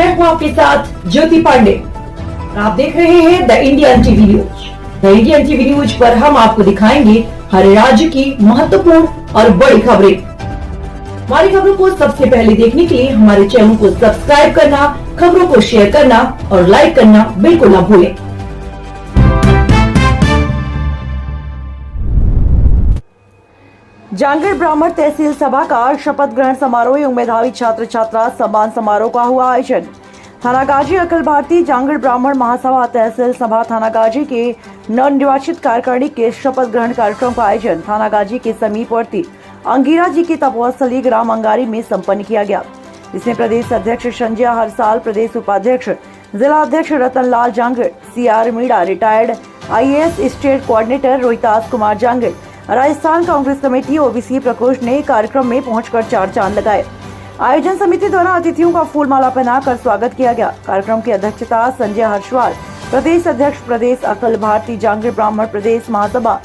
मैं हूं आपके साथ ज्योति पांडे। आप देख रहे हैं the Indian TV news. The Indian TV news पर हम आपको दिखाएंगे हर राज्य की महत्वपूर्ण और बड़ी खबरें। हमारी खबरों को सबसे पहले देखने के लिए हमारे चैनल को सब्सक्राइब करना, खबरों को शेयर करना और लाइक करना बिल्कुल न भूलें। जांगड़ ब्राह्मण तहसील सभा का शपथ ग्रहण समारोह एवं मेधावी छात्र छात्रा सम्मान समारोह का हुआ आयोजन। थानागाजी अखिल भारतीय जांगड़ ब्राह्मण महासभा तहसील सभा थानागाजी के नवनिर्वाचित कार्यकारिणी के शपथ ग्रहण कार्यक्रम का आयोजन थानागाजी के समीपवर्ती अंगिरा जी की तपोस्थली ग्राम अंगारी में संपन्न किया गया, जिसमें प्रदेश अध्यक्ष संजय हरसाल, प्रदेश उपाध्यक्ष जिला अध्यक्ष Ratan Lal Jangid, CR Meena, retired IAS state coordinator Rohitas Kumar Jangid, Rajasthan Congress committee OBC प्रकोष्ठ ने कार्यक्रम में पहुंचकर 4 चांद लगाए। आयोजन समिति द्वारा अतिथियों का फूल माला पहनाकर स्वागत किया गया। कार्यक्रम की अध्यक्षता संजय हर्षवाल, प्रदेश अध्यक्ष, प्रदेश अखिल भारतीय जांगड़ ब्राह्मण प्रदेश महासभा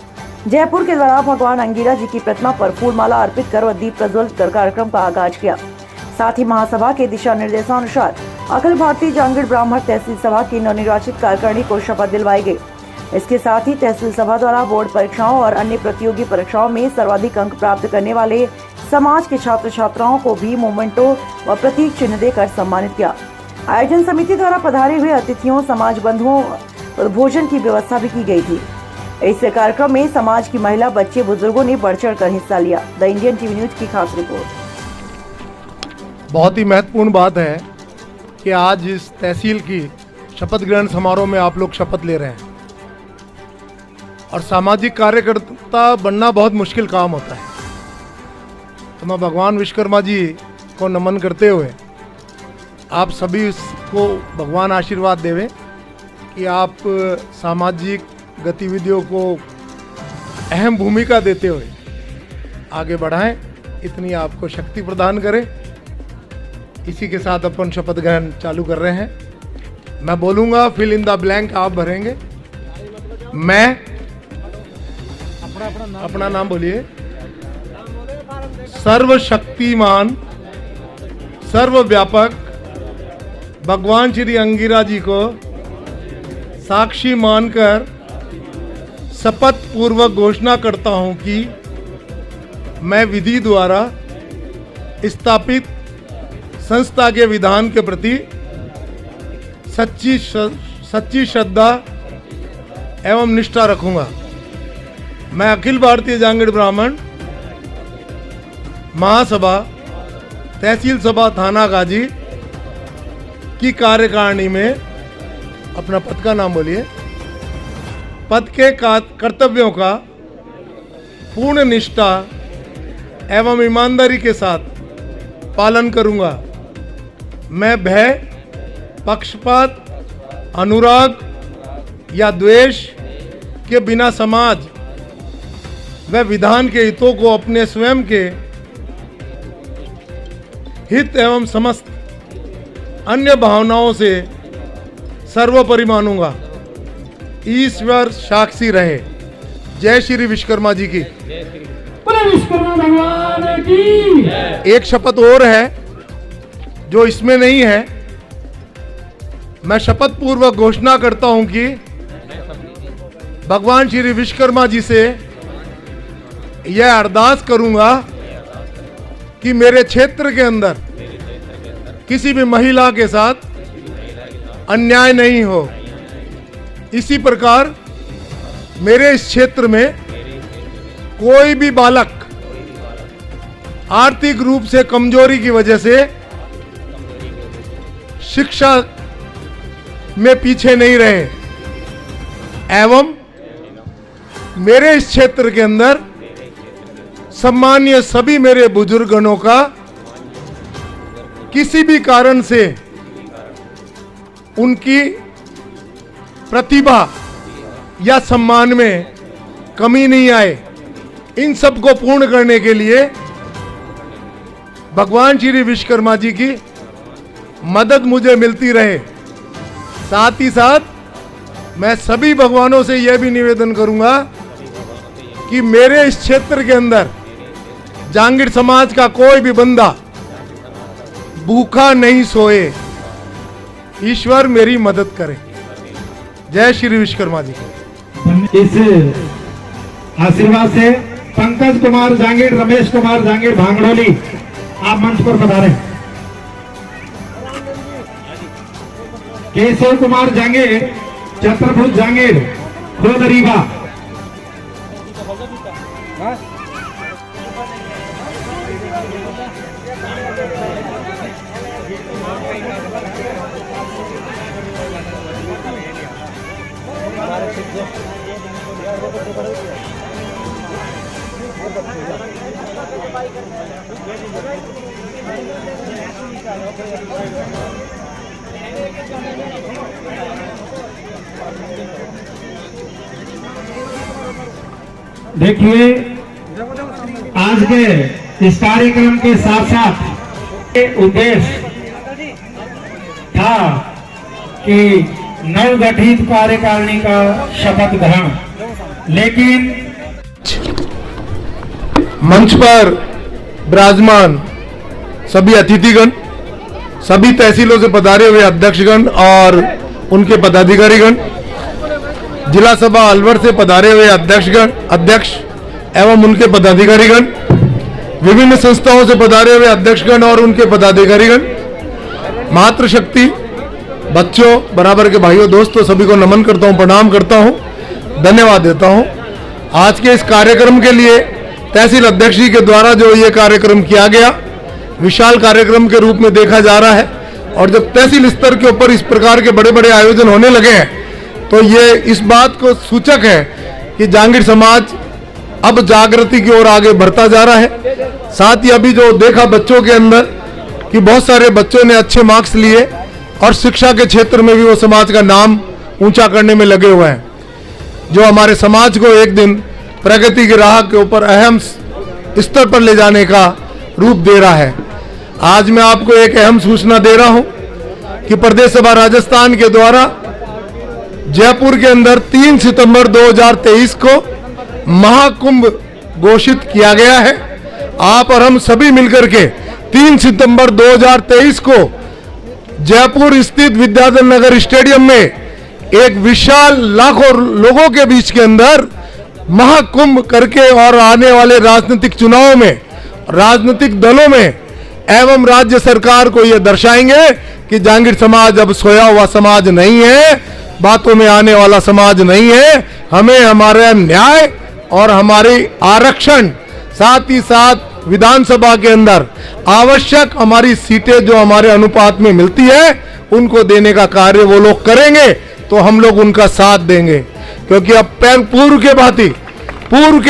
जयपुर के द्वारा भगवान अंगिरा जी की प्रतिमा पर फूल माला अर्पित कर और दीप प्रज्वलित कर कार्यक्रम का आगाज किया। साथ ही महासभा के दिशा निर्देशानुसार अखिल भारतीय जांगड़ ब्राह्मण तहसील सभा की नवनिर्वाचित कार्यकारिणी को शपथ दिलवाई गई। इसके साथ ही तहसील सभा द्वारा बोर्ड परीक्षाओं और अन्य प्रतियोगी परीक्षाओं में सर्वाधिक अंक प्राप्त करने वाले समाज के छात्र छात्राओं को भी मोमेंटो व प्रतीक चिन्ह देकर सम्मानित किया। आयोजन समिति द्वारा पधारे हुए अतिथियों, समाज बंधुओं और भोजन की व्यवस्था भी की गई थी। इस कार्यक्रम में समाज की महिला, बच्चे, बुजुर्गों ने बढ़ चढ़ कर हिस्सा लिया। द इंडियन टीवी न्यूज की खास रिपोर्ट। बहुत ही महत्वपूर्ण बात है कि आज इस तहसील की शपथ ग्रहण समारोह में आप लोग शपथ ले रहे हैं और सामाजिक कार्यकर्ता बनना बहुत मुश्किल काम होता है। तो मैं भगवान विश्वकर्मा जी को नमन करते हुए आप सभी को भगवान आशीर्वाद देवे कि आप सामाजिक गतिविधियों को अहम भूमिका देते हुए आगे बढ़ाएं, इतनी आपको शक्ति प्रदान करें। इसी के साथ अपन शपथ ग्रहण चालू कर रहे हैं। मैं बोलूँगा, फिल इन द ब्लैंक आप भरेंगे। मैं अपना नाम बोलिए। सर्वशक्तिमान, सर्वव्यापक भगवान श्री अंगिरा जी को साक्षी मानकर शपथ पूर्वक घोषणा करता हूं कि मैं विधि द्वारा स्थापित संस्था के विधान के प्रति सच्ची श्रद्धा एवं निष्ठा रखूंगा। मैं अखिल भारतीय जांगड़ ब्राह्मण महासभा तहसील सभा थानागाजी की कार्यकारिणी में अपना पद का नाम बोलिए, पद के कर्तव्यों का पूर्ण निष्ठा एवं ईमानदारी के साथ पालन करूंगा। मैं भय, पक्षपात, अनुराग या द्वेष के बिना समाज व विधान के हितों को अपने स्वयं के हित एवं समस्त अन्य भावनाओं से सर्वोपरि मानूंगा। ईश्वर साक्षी रहे। जय श्री विश्वकर्मा जी की। विश्वकर्मा भगवान की। एक शपथ और है जो इसमें नहीं है। मैं शपथ पूर्वक घोषणा करता हूं कि भगवान श्री विश्वकर्मा जी से यह अरदास करूंगा कि मेरे क्षेत्र के अंदर किसी भी महिला के साथ अन्याय नहीं हो। इसी प्रकार मेरे इस क्षेत्र में कोई भी बालक आर्थिक रूप से कमजोरी की वजह से शिक्षा में पीछे नहीं रहे एवं मेरे इस क्षेत्र के अंदर सम्मानीय सभी मेरे बुजुर्गनों का किसी भी कारण से उनकी प्रतिभा या सम्मान में कमी नहीं आए। इन सब को पूर्ण करने के लिए भगवान श्री विश्वकर्मा जी की मदद मुझे मिलती रहे। साथ ही साथ मैं सभी भगवानों से यह भी निवेदन करूंगा कि मेरे इस क्षेत्र के अंदर जांगड़ समाज का कोई भी बंदा भूखा नहीं सोए। ईश्वर मेरी मदद करे। जय श्री विश्वकर्मा जी। इस आशीर्वाद से पंकज कुमार जांगीर, रमेश कुमार जांगीर भांगड़ोली, आप मंच पर पधारें। केशव कुमार जांगीर, छत्रभुज जांगीर, खोदरीबा। देखिए, आज के इस कार्यक्रम के साथ साथ उद्देश्य था कि नवगठित कार्यकारिणी का शपथ ग्रहण, लेकिन मंच पर विराजमान सभी अतिथिगण, सभी तहसीलों से पधारे हुए अध्यक्षगण और उनके पदाधिकारीगण, जिला सभा अलवर से पधारे हुए अध्यक्ष एवं उनके पदाधिकारीगण, विभिन्न संस्थाओं से पधारे हुए अध्यक्षगण और उनके पदाधिकारीगण, मातृशक्ति, बच्चों, बराबर के भाइयों, दोस्तों, सभी को नमन करता हूं, प्रणाम करता हूं, धन्यवाद देता हूं। आज के इस कार्यक्रम के लिए तहसील अध्यक्ष जी के द्वारा जो ये कार्यक्रम किया गया, विशाल कार्यक्रम के रूप में देखा जा रहा है। और जब तहसील स्तर के ऊपर इस प्रकार के बड़े बड़े आयोजन होने लगे हैं तो ये इस बात को सूचक है कि जांगीर समाज अब जागृति की ओर आगे बढ़ता जा रहा है। साथ ही अभी जो देखा बच्चों के अंदर कि बहुत सारे बच्चों ने अच्छे मार्क्स लिए और शिक्षा के क्षेत्र में भी वो समाज का नाम ऊंचा करने में लगे हुए हैं, जो हमारे समाज को एक दिन प्रगति की राह के ऊपर अहम स्तर पर ले जाने का रूप दे रहा है। आज मैं आपको एक अहम सूचना दे रहा हूं कि प्रदेश सभा राजस्थान के द्वारा जयपुर के अंदर 3 सितंबर 2023 को महाकुंभ घोषित किया गया है। आप और हम सभी मिलकर के 3 सितंबर 2023 को जयपुर स्थित विद्याधर नगर स्टेडियम में एक विशाल लाखों लोगों के बीच के अंदर महाकुंभ करके और आने वाले राजनीतिक चुनावों में, राजनीतिक दलों में एवं राज्य सरकार को यह दर्शाएंगे कि जांगीर समाज अब सोया हुआ समाज नहीं है, बातों में आने वाला समाज नहीं है। हमें हमारे न्याय और हमारी आरक्षण, साथ ही साथ विधानसभा के अंदर आवश्यक हमारी सीटें जो हमारे अनुपात में मिलती है उनको देने का कार्य वो लोग करेंगे तो हम लोग उनका साथ देंगे। क्योंकि अब पूर्व के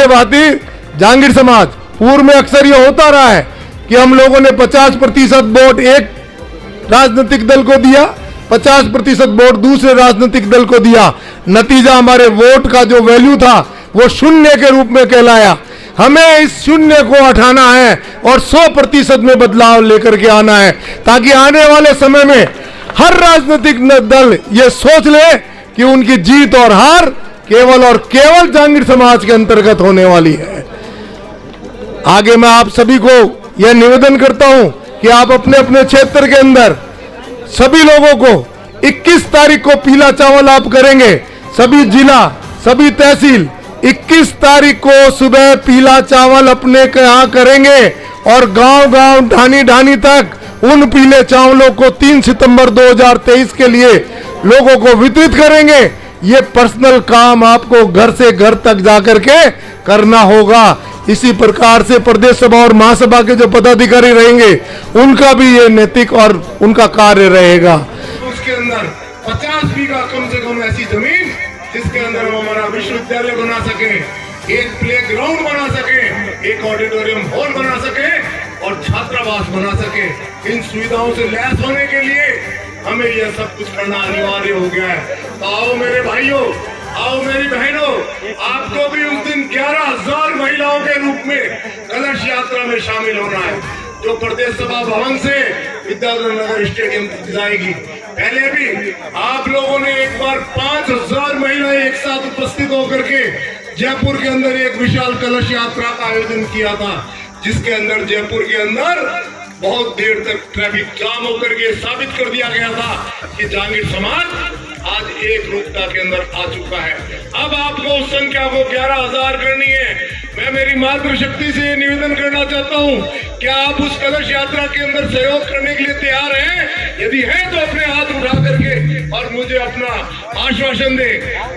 भांति जांगीर समाज, पूर्व में अक्सर ये होता रहा है कि हम लोगों ने 50% वोट एक राजनीतिक दल को दिया, 50% वोट दूसरे राजनीतिक दल को दिया। नतीजा हमारे वोट का जो वैल्यू था वो शून्य के रूप में कहलाया। हमें इस शून्य को हटाना है और 100% में बदलाव लेकर के आना है, ताकि आने वाले समय में हर राजनीतिक दल ये सोच ले कि उनकी जीत और हार केवल और केवल जांगीर समाज के अंतर्गत होने वाली है। आगे मैं आप सभी को यह निवेदन करता हूं कि आप अपने अपने क्षेत्र के अंदर सभी लोगों को 21 तारीख को पीला चावल आप करेंगे। सभी जिला, सभी तहसील 21 तारीख को सुबह पीला चावल अपने यहाँ करेंगे और गांव-गांव, ढानी-ढानी तक उन पीले चावलों को 3 सितंबर 2023 के लिए लोगों को वितरित करेंगे। ये पर्सनल काम आपको घर से घर तक जाकर के करना होगा। इसी प्रकार से प्रदेश सभा और महासभा के जो पदाधिकारी रहेंगे उनका भी ये नैतिक और उनका कार्य रहेगा। उसके अंदर 50 बीघा कम से कम ऐसी जमीन जिसके अंदर हम हमारा विश्वविद्यालय बना सके, एक प्ले ग्राउंड बना सके, एक ऑडिटोरियम हॉल बना सके और छात्रावास बना सके। इन सुविधाओं से लैस होने के लिए हमें यह सब कुछ करना अनिवार्य हो गया है। तो आओ मेरे भाइयों, आओ मेरी बहनों, आपको भी उस दिन 11,000 महिलाओं के रूप में कलश यात्रा में शामिल होना है, जो प्रदेश सभा भवन से विद्याधर नगर स्टेडियम जाएगी। पहले भी आप लोगों ने एक बार 5,000 महिलाएं एक साथ उपस्थित होकर के जयपुर के अंदर एक विशाल कलश यात्रा का आयोजन किया था, जिसके अंदर जयपुर के अंदर बहुत देर तक ट्रैफिक जाम होकर के साबित कर दिया गया था कि जहांगीर समाज आज एक रूपता के अंदर आ चुका है। अब आपको उस संख्या को 11,000 करनी है। मैं मेरी मातृशक्ति से निवेदन करना चाहता हूं, क्या आप उस कलश यात्रा के अंदर सहयोग करने के लिए तैयार हैं? यदि है तो अपने हाथ उठा करके और मुझे अपना आश्वासन दे,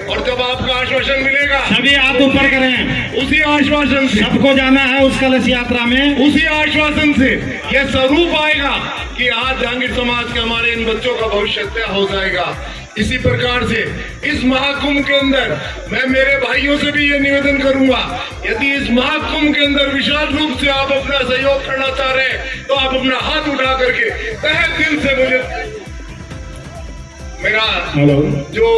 और जब आपका आश्वासन मिलेगा सभी हाथ ऊपर करें। उसी आश्वासन से सबको जाना है उस कलश यात्रा में। उसी आश्वासन से यह स्वरूप आएगा कि आज जहांगीर समाज के हमारे इन बच्चों का भविष्य तय हो जाएगा। इसी प्रकार से इस महाकुंभ के अंदर मैं मेरे भाइयों से भी ये निवेदन करूंगा, यदि इस महाकुंभ के अंदर विशाल रूप से आप अपना सहयोग करना चाह रहे हैं तो आप अपना हाथ उठा करके तहे दिल से मुझे मेरा जो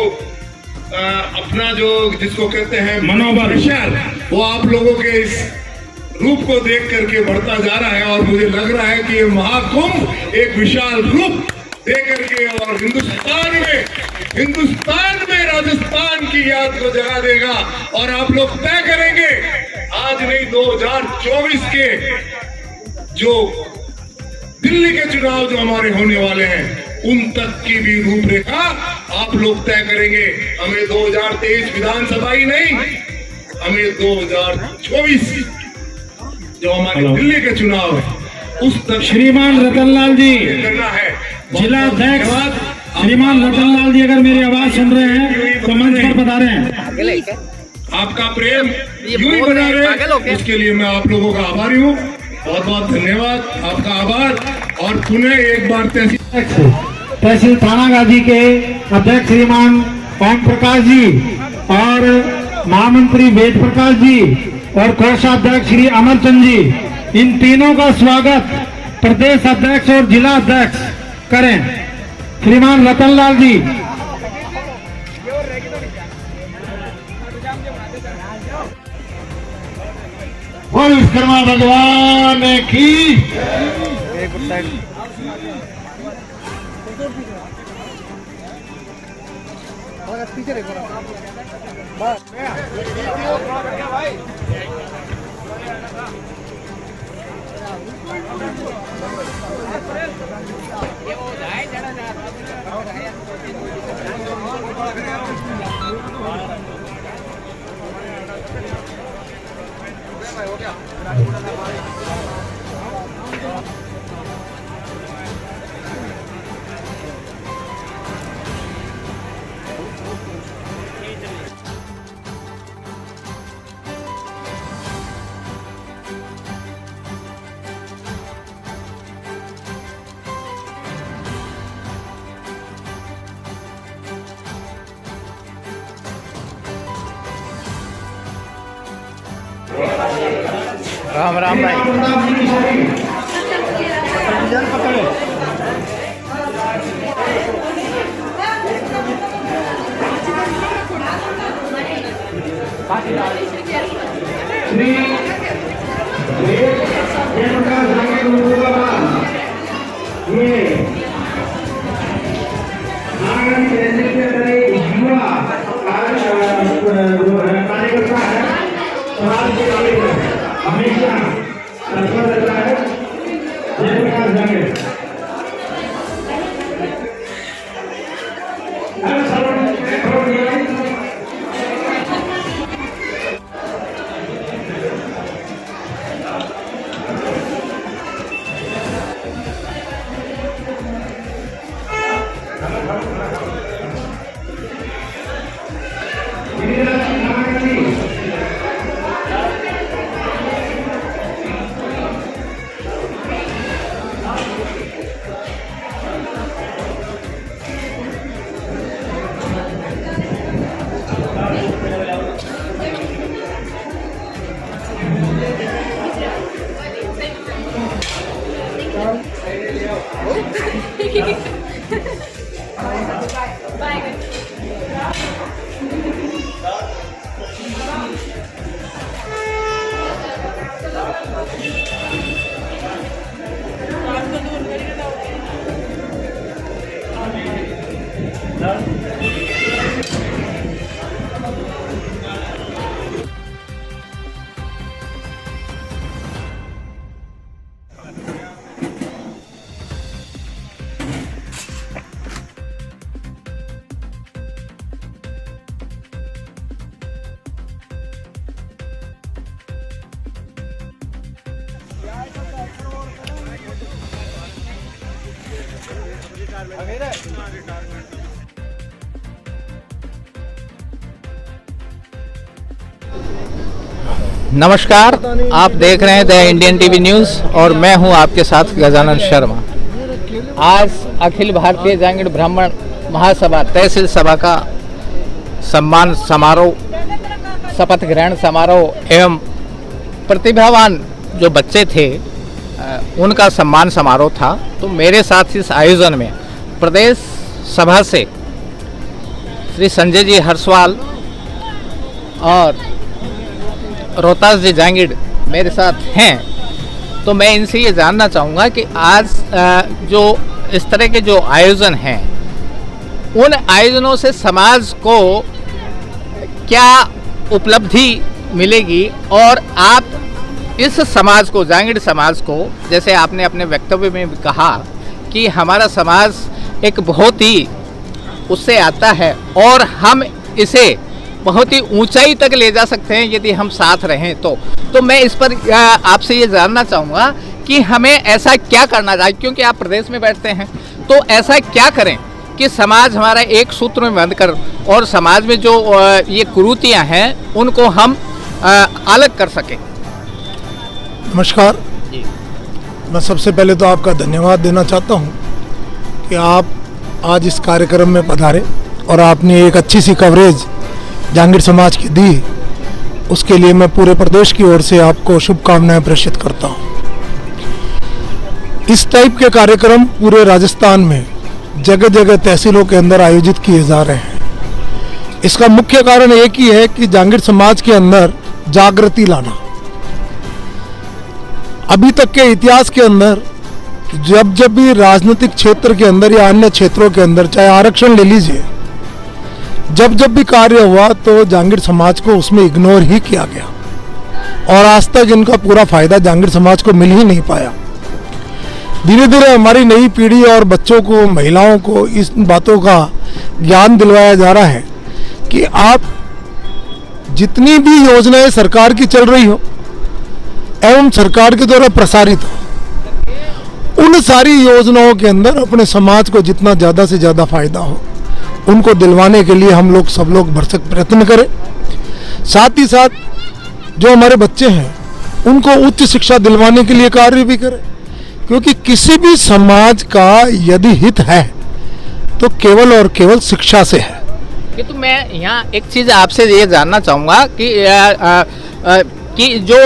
अपना जो जिसको कहते हैं मनोबल विशाल, वो आप लोगों के इस रूप को देख करके बढ़ता जा रहा है। और मुझे लग रहा है कि ये महाकुंभ एक विशाल रूप दे करके और हिंदुस्तान में राजस्थान की याद को जगा देगा। और आप लोग तय करेंगे, आज नहीं 2024 के जो दिल्ली के चुनाव जो हमारे होने वाले हैं उन तक की भी रूपरेखा आप लोग तय करेंगे। हमें 2023 विधानसभा ही नहीं, हमें 2024 जो हमारे दिल्ली के चुनाव है उस तक श्रीमान रतनलाल जी, करना है। जिला अध्यक्ष श्रीमान रतनलाल जी, अगर मेरी आवाज सुन रहे हैं तो मंच पर बता रहे हैं। आपका प्रेम यूं ही बना रहे, इसके लिए मैं आप लोगों का आभारी हूँ। बहुत बहुत धन्यवाद, आपका आभार। और पुनः एक बार तहसील थानागाजी के अध्यक्ष श्रीमान ओम प्रकाश जी और महामंत्री वेद प्रकाश जी और कोषाध्यक्ष श्री अमरचंद जी, इन तीनों का स्वागत प्रदेश अध्यक्ष और जिला अध्यक्ष करें। श्रीमान रतनलाल जी। बोल विश्वकर्मा भगवान की। राम राम भाई। कार्यकर्ता है, समाज के लिए हमेशा तत्पर रहता है। जयप्रकाश जांगेड़। नमस्कार, आप देख रहे हैं द इंडियन टीवी न्यूज़ और मैं हूं आपके साथ गजानन शर्मा। आज अखिल भारतीय जांगीड़ ब्राह्मण महासभा तहसील सभा का सम्मान समारोह, शपथ ग्रहण समारोह एवं प्रतिभावान जो बच्चे थे उनका सम्मान समारोह था। तो मेरे साथ इस आयोजन में प्रदेश सभा से श्री संजय जी हर्षवाल और रोहतास जी जांगीड़ मेरे साथ हैं। तो मैं इनसे ये जानना चाहूँगा कि आज जो इस तरह के जो आयोजन हैं उन आयोजनों से समाज को क्या उपलब्धि मिलेगी और आप इस समाज को, जांगीड़ समाज को, जैसे आपने अपने वक्तव्य में कहा कि हमारा समाज एक बहुत ही उससे आता है और हम इसे बहुत ही ऊंचाई तक ले जा सकते हैं यदि हम साथ रहें तो मैं इस पर आपसे ये जानना चाहूँगा कि हमें ऐसा क्या करना चाहिए, क्योंकि आप प्रदेश में बैठते हैं, तो ऐसा क्या करें कि समाज हमारा एक सूत्र में बंध कर और समाज में जो ये कुरीतियाँ हैं उनको हम अलग कर सकें। नमस्कार, मैं सबसे पहले तो आपका धन्यवाद देना चाहता हूँ कि आप आज इस कार्यक्रम में पधारे और आपने एक अच्छी सी कवरेज जांगीड़ समाज की दी, उसके लिए मैं पूरे प्रदेश की ओर से आपको शुभकामनाएं प्रेषित करता हूं। इस टाइप के कार्यक्रम पूरे राजस्थान में जगह जगह तहसीलों के अंदर आयोजित किए जा रहे हैं। इसका मुख्य कारण एक ही है कि जांगीड़ समाज के अंदर जागृति लाना। अभी तक के इतिहास के अंदर जब जब भी राजनीतिक क्षेत्र के अंदर या अन्य क्षेत्रों के अंदर, चाहे आरक्षण ले लीजिए, जब जब भी कार्य हुआ तो जांगीड़ समाज को उसमें इग्नोर ही किया गया और आज तक इनका पूरा फायदा जांगीड़ समाज को मिल ही नहीं पाया। धीरे धीरे हमारी नई पीढ़ी और बच्चों को, महिलाओं को इस बातों का ज्ञान दिलवाया जा रहा है कि आप जितनी भी योजनाएं सरकार की चल रही हो एवं सरकार के द्वारा प्रसारित हो, उन सारी योजनाओं के अंदर अपने समाज को जितना ज़्यादा से ज़्यादा फायदा हो उनको दिलवाने के लिए हम लोग सब लोग भरसक प्रयत्न करें। साथ ही साथ जो हमारे बच्चे हैं उनको उच्च शिक्षा दिलवाने के लिए कार्य भी करें, क्योंकि किसी भी समाज का यदि हित है तो केवल और केवल शिक्षा से है। कि तो मैं यहाँ एक चीज़ आपसे ये जानना चाहूँगा कि जो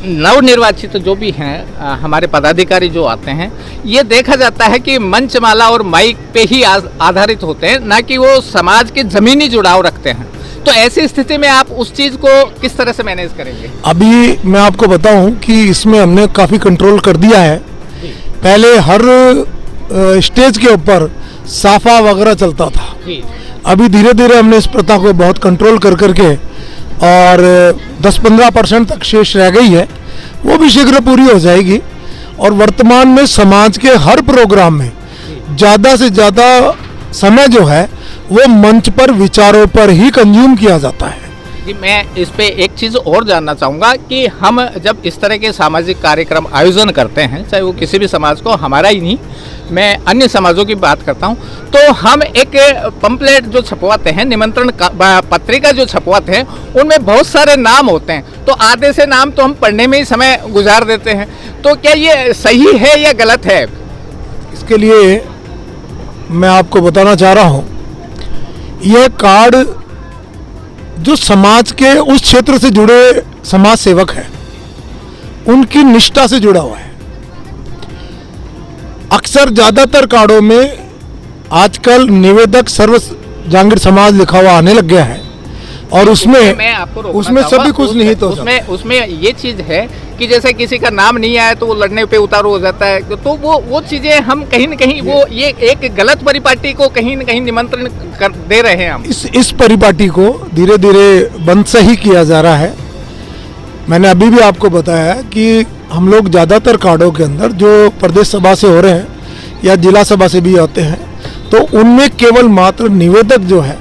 नवनिर्वाचित जो भी हैं हमारे पदाधिकारी जो आते हैं, ये देखा जाता है कि मंचमाला और माइक पे ही आधारित होते हैं, ना कि वो समाज के ज़मीनी जुड़ाव रखते हैं। तो ऐसी स्थिति में आप उस चीज़ को किस तरह से मैनेज करेंगे? अभी मैं आपको बताऊं कि इसमें हमने काफ़ी कंट्रोल कर दिया है। पहले हर स्टेज के ऊपर साफा वगैरह चलता था, अभी धीरे धीरे हमने इस प्रथा को बहुत कंट्रोल कर करके और 10-15% तक शेष रह गई है, वो भी शीघ्र पूरी हो जाएगी। और वर्तमान में समाज के हर प्रोग्राम में ज़्यादा से ज़्यादा समय जो है वो मंच पर विचारों पर ही कंज्यूम किया जाता है। जी, मैं इस पे एक चीज़ और जानना चाहूँगा कि हम जब इस तरह के सामाजिक कार्यक्रम आयोजन करते हैं, चाहे वो किसी भी समाज को, हमारा ही नहीं, मैं अन्य समाजों की बात करता हूँ, तो हम एक पंपलेट जो छपवाते हैं, निमंत्रण पत्रिका जो छपवाते हैं, उनमें बहुत सारे नाम होते हैं, तो आधे से नाम तो हम पढ़ने में ही समय गुजार देते हैं। तो क्या ये सही है या गलत है? इसके लिए मैं आपको बताना चाह रहा हूँ, यह कार्ड जो समाज के उस क्षेत्र से जुड़े समाज सेवक हैं उनकी निष्ठा से जुड़ा हुआ है। अक्सर ज़्यादातर कार्डों में आजकल निवेदक सर्व जांगीड़ समाज लिखा हुआ आने लग गया है और उसमें सभी कुछ नहीं तो उसमें ये चीज़ है कि जैसे किसी का नाम नहीं आया तो वो लड़ने पे उतारू हो जाता है, तो वो चीज़ें हम कहीं न कहीं वो ये एक गलत परिपाटी को कहीं न कहीं निमंत्रण कर दे रहे हैं हम। इस परिपाटी को धीरे धीरे बंद से ही किया जा रहा है। मैंने अभी भी आपको बताया कि हम लोग ज़्यादातर कार्डों के अंदर जो प्रदेश सभा से हो रहे हैं या जिला सभा से भी आते हैं, तो उनमें केवल मात्र निवेदक जो है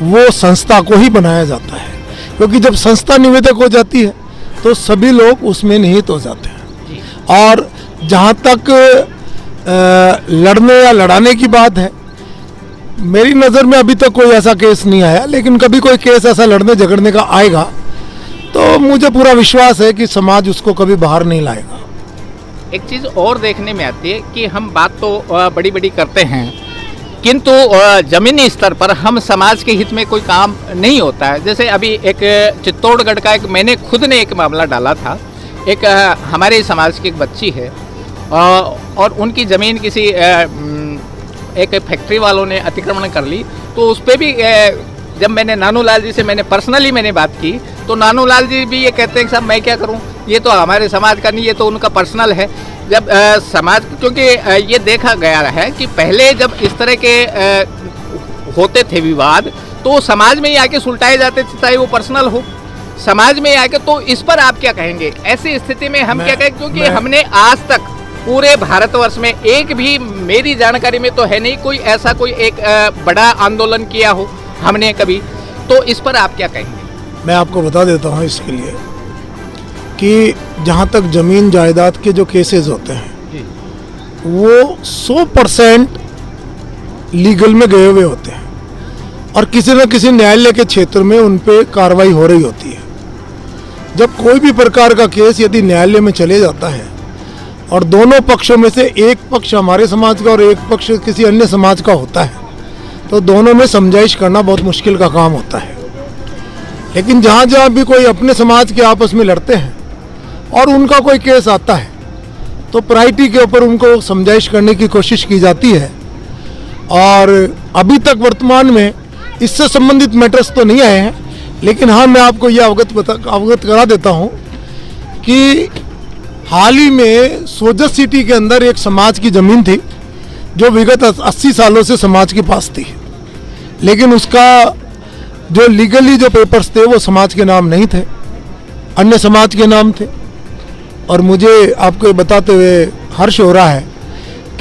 वो संस्था को ही बनाया जाता है, क्योंकि जब संस्था निवेदक हो जाती है तो सभी लोग उसमें निहित हो जाते हैं। और जहाँ तक लड़ने या लड़ाने की बात है। मेरी नज़र में अभी तक कोई ऐसा केस नहीं आया, लेकिन कभी कोई केस ऐसा लड़ने झगड़ने का आएगा तो मुझे पूरा विश्वास है कि समाज उसको कभी बाहर नहीं लाएगा। एक चीज़ और देखने में आती है कि हम बात तो बड़ी बड़ी करते हैं, किंतु जमीनी स्तर पर हम समाज के हित में कोई काम नहीं होता है। जैसे अभी एक चित्तौड़गढ़ का मैंने खुद ने एक मामला डाला था। एक हमारे समाज की एक बच्ची है और उनकी ज़मीन किसी एक फैक्ट्री वालों ने अतिक्रमण कर ली, तो उस पर भी जब मैंने नानूलाल जी से पर्सनली बात की, तो नानूलाल जी भी ये कहते हैं कि साहब मैं क्या करूं, ये तो हमारे समाज का नहीं, ये तो उनका पर्सनल है। जब समाज, क्योंकि ये देखा गया है कि पहले जब इस तरह के होते थे विवाद, तो समाज में ही आके सुलटाए जाते थे, चाहे वो पर्सनल हो, समाज में आके। तो इस पर आप क्या कहेंगे? ऐसी स्थिति में हम क्या कहें, क्योंकि हमने आज तक पूरे भारतवर्ष में एक भी, मेरी जानकारी में तो है नहीं, कोई ऐसा कोई एक बड़ा आंदोलन किया हो हमने कभी। तो इस पर आप क्या कहेंगे? मैं आपको बता देता हूँ इसके लिए कि जहाँ तक ज़मीन जायदाद के जो केसेस होते हैं वो 100% लीगल में गए हुए होते हैं और किसी न किसी न्यायालय के क्षेत्र में उन पे कार्रवाई हो रही होती है। जब कोई भी प्रकार का केस यदि न्यायालय में चले जाता है और दोनों पक्षों में से एक पक्ष हमारे समाज का और एक पक्ष किसी अन्य समाज का होता है, तो दोनों में समझाइश करना बहुत मुश्किल का काम होता है। लेकिन जहाँ जहाँ भी कोई अपने समाज के आपस में लड़ते हैं और उनका कोई केस आता है, तो प्रायोरिटी के ऊपर उनको समझाइश करने की कोशिश की जाती है। और अभी तक वर्तमान में इससे संबंधित मैटर्स तो नहीं आए हैं, लेकिन हाँ, मैं आपको ये अवगत करा देता हूँ कि हाल ही में सोजत सिटी के अंदर एक समाज की ज़मीन थी जो विगत 80 सालों से समाज के पास थी, लेकिन उसका जो लीगली जो पेपर्स थे वो समाज के नाम नहीं थे, अन्य समाज के नाम थे। और मुझे आपको बताते हुए हर्ष हो रहा है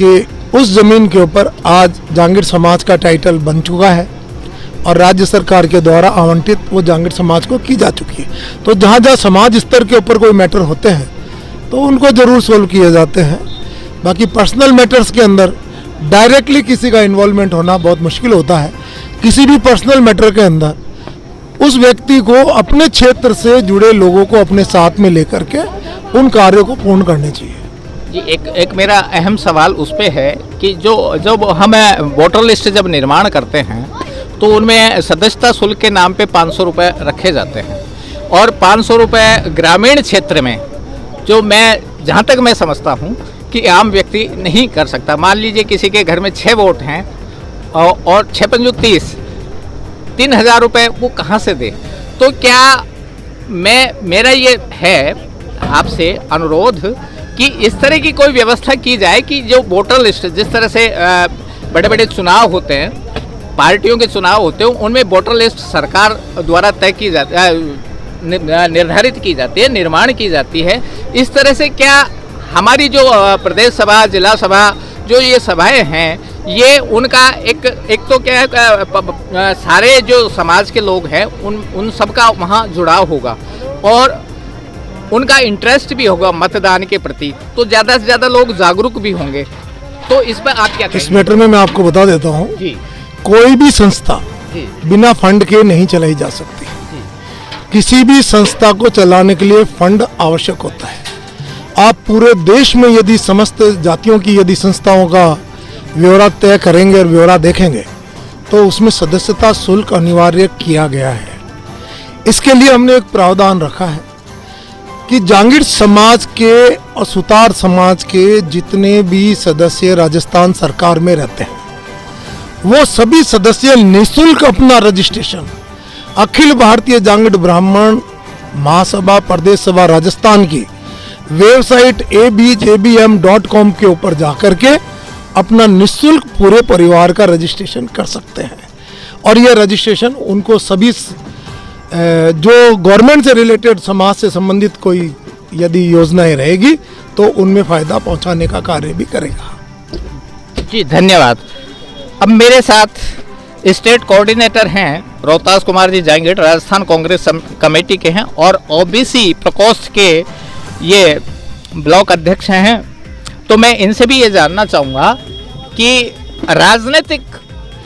कि उस ज़मीन के ऊपर आज जांगीर समाज का टाइटल बन चुका है और राज्य सरकार के द्वारा आवंटित वो जांगीर समाज को की जा चुकी है। तो जहाँ जहाँ समाज स्तर के ऊपर कोई मैटर होते हैं तो उनको ज़रूर सोल्व किए जाते हैं। बाकी पर्सनल मैटर्स के अंदर डायरेक्टली किसी का इन्वॉल्वमेंट होना बहुत मुश्किल होता है। किसी भी पर्सनल मैटर के अंदर उस व्यक्ति को अपने क्षेत्र से जुड़े लोगों को अपने साथ में लेकर के उन कार्यों को पूर्ण करने चाहिए। जी, एक मेरा अहम सवाल उस पे है कि जब हम वोटर लिस्ट जब निर्माण करते हैं तो उनमें सदस्यता शुल्क के नाम पे 500 रुपये रखे जाते हैं और 500 रुपये ग्रामीण क्षेत्र में, जो मैं जहाँ तक मैं समझता हूँ कि आम व्यक्ति नहीं कर सकता। मान लीजिए किसी के घर में 6 वोट हैं और 6 पंजू 30, 3000 रुपये वो कहाँ से दे? तो क्या मेरा ये है आपसे अनुरोध कि इस तरह की कोई व्यवस्था की जाए कि जो वोटर लिस्ट, जिस तरह से बड़े बड़े चुनाव होते हैं, पार्टियों के चुनाव होते हैं, उनमें वोटर लिस्ट सरकार द्वारा तय की जाती है, निर्धारित की जाती है, निर्माण की जाती है। इस तरह से क्या हमारी जो प्रदेश सभा, जिला सभा, जो ये सभाएं हैं, ये उनका एक तो क्या है, सारे जो समाज के लोग हैं उन सबका वहाँ जुड़ाव होगा और उनका इंटरेस्ट भी होगा मतदान के प्रति, तो ज़्यादा से ज़्यादा लोग जागरूक भी होंगे। तो इस पर आप क्या कहेंगे? इस मैटर में मैं आपको बता देता हूँ, कोई भी संस्था बिना फंड के नहीं चलाई जा सकती। किसी भी संस्था को चलाने के लिए फंड आवश्यक होता है। आप पूरे देश में यदि समस्त जातियों की यदि संस्थाओं का ब्यौरा तय करेंगे और ब्यौरा देखेंगे तो उसमें सदस्यता शुल्क अनिवार्य किया गया है। इसके लिए हमने एक प्रावधान रखा है कि जांगीर समाज के और सुतार समाज के जितने भी सदस्य राजस्थान सरकार में रहते हैं, वो सभी सदस्य निःशुल्क अपना रजिस्ट्रेशन अखिल भारतीय जांगीर ब्राह्मण महासभा प्रदेश सभा राजस्थान की वेबसाइट abjbm.com के ऊपर जाकर के अपना निःशुल्क पूरे परिवार का रजिस्ट्रेशन कर सकते हैं। और यह रजिस्ट्रेशन उनको सभी जो गवर्नमेंट से रिलेटेड, समाज से संबंधित कोई यदि योजनाएं रहेगी तो उनमें फ़ायदा पहुंचाने का कार्य भी करेगा। जी, धन्यवाद। अब मेरे साथ स्टेट कोऑर्डिनेटर हैं रोहतास कुमार जी जांगीर, राजस्थान कांग्रेस कमेटी के हैं और ओबीसी प्रकोष्ठ के ये ब्लॉक अध्यक्ष हैं तो मैं इनसे भी ये जानना चाहूँगा कि राजनीतिक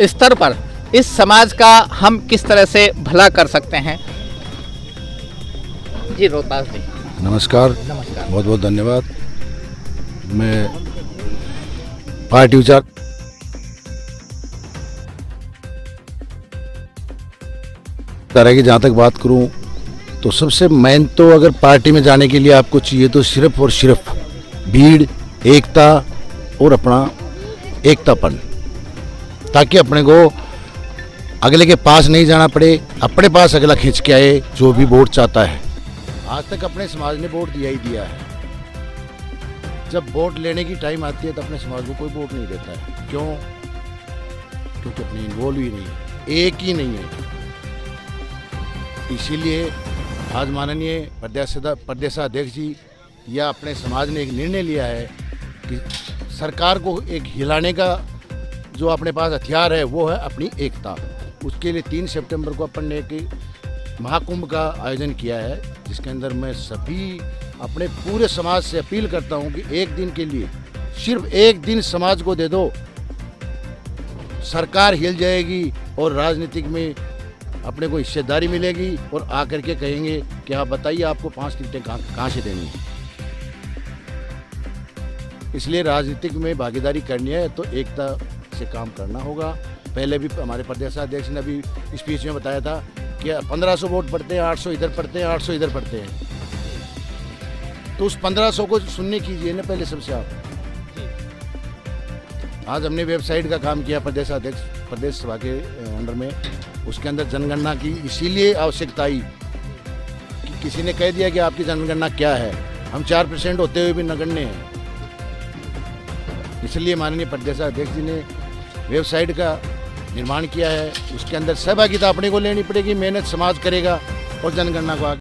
स्तर पर इस समाज का हम किस तरह से भला कर सकते हैं। जी रोहतास जी नमस्कार। नमस्कार। बहुत बहुत धन्यवाद। मैं पार्टी विचार तरह की जहाँ तक बात करूँ तो सबसे मेन तो अगर पार्टी में जाने के लिए आपको चाहिए तो सिर्फ और सिर्फ भीड़, एकता और अपना एकतापन, ताकि अपने को अगले के पास नहीं जाना पड़े, अपने पास अगला खींच के आए जो भी वोट चाहता है। आज तक अपने समाज ने वोट दिया ही दिया है। जब वोट लेने की टाइम आती है तो अपने समाज को कोई वोट नहीं देता है। क्यों? क्योंकि अपनी इन्वॉल्व ही नहीं है, एक ही नहीं है। इसीलिए आज माननीय प्रदेशाध्यक्ष जी या अपने समाज ने एक निर्णय लिया है कि सरकार को एक हिलाने का जो अपने पास हथियार है वो है अपनी एकता। उसके लिए 3 सितंबर को अपन ने एक महाकुंभ का आयोजन किया है, जिसके अंदर मैं सभी अपने पूरे समाज से अपील करता हूं कि एक दिन के लिए, सिर्फ एक दिन समाज को दे दो, सरकार हिल जाएगी और राजनीतिक में अपने को हिस्सेदारी मिलेगी और आकर के कहेंगे कि आप बताइए आपको 5 टिकटें कहाँ से देनी है। इसलिए राजनीतिक में भागीदारी करनी है तो एकता से काम करना होगा। पहले भी हमारे प्रदेशाध्यक्ष ने अभी स्पीच में बताया था कि 1500 वोट पड़ते हैं, 800 इधर पड़ते हैं, 800 इधर पड़ते हैं। तो उस 1500 को सुनने कीजिए ना पहले सबसे आप। आज हमने वेबसाइट का काम किया प्रदेश सभा के अंडर में। उसके अंदर जनगणना की इसीलिए आवश्यकता आई कि किसी ने कह दिया कि आपकी जनगणना क्या है। हम 4% होते हुए भी नगण्य हैं। इसलिए माननीय प्रदेशाध्यक्ष जी ने वेबसाइट का निर्माण किया है। उसके अंदर सहभागिता अपने को लेनी पड़ेगी, मेहनत समाज करेगा और जनगणना को आगे